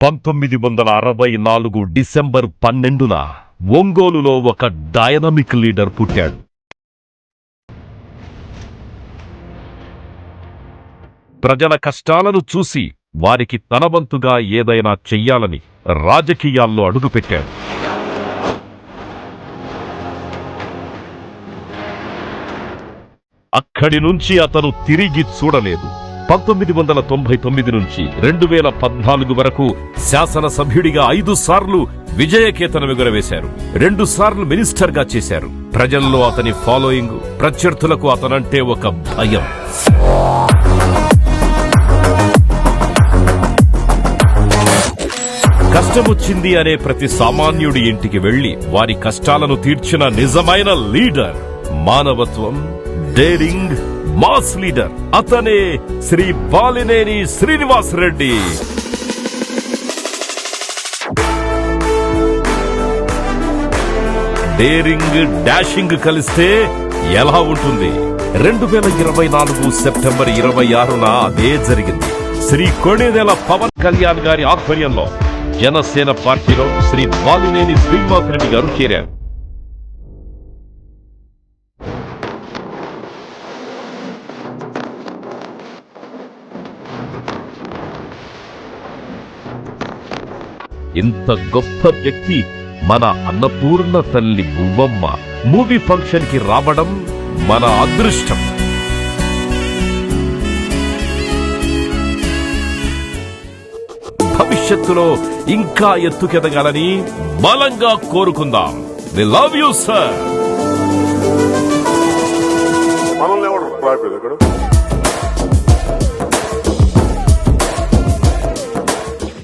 1964 December 12న ఒంగోలులో ఒక dynamic leader పుట్టాడు. ప్రజల కష్టాలను చూసి వారికి తనవంతుగా ఏదైనా చెయ్యాలని రాజకీయాల్లో అడుగుపెట్టాడు. అక్కడి నుంచి అతను తిరిగి చూడలేదు. 1999 నుంచి 2014 వరకు శాసనసభ్యుడిగా 5 సార్లు విజయకేతనం ఎగురవేశారు. 2 సార్లు మినిస్టర్ గా చేశారు. ప్రజల్లో అతని ఫాలోయింగ్, ప్రత్యర్థులకు అతనంటే ఒక భయం. కష్టమొచ్చింది అనే ప్రతి సామాన్యుడి ఇంటికి వెళ్లి వారి కష్టాలను తీర్చిన నిజమైన లీడర్. మానవత్వం, డేరింగ్, మాస్ లీడర్ అతనే శ్రీ బాలినేని శ్రీనివాసరెడ్డి. డేరింగ్, డాషింగ్ కలిస్తే ఎలా ఉంటుంది? 2024 సెప్టెంబర్ 26న అదే జరిగింది. శ్రీ కొణిదెల పవన్ కళ్యాణ్ గారి ఆధ్వర్యంలో జనసేన పార్టీలో శ్రీ బాలినేని శ్రీనివాసరెడ్డి గారు చేరారు. ఇంత గొప్ప వ్యక్తి మన అన్నపూర్ణ తల్లి బువ్వమ్మ మూవీ ఫంక్షన్ కి రావడం మన అదృష్టం. భవిష్యత్తులో ఇంకా ఎత్తుకెదగాలని బలంగా కోరుకుందాం. We love you sir.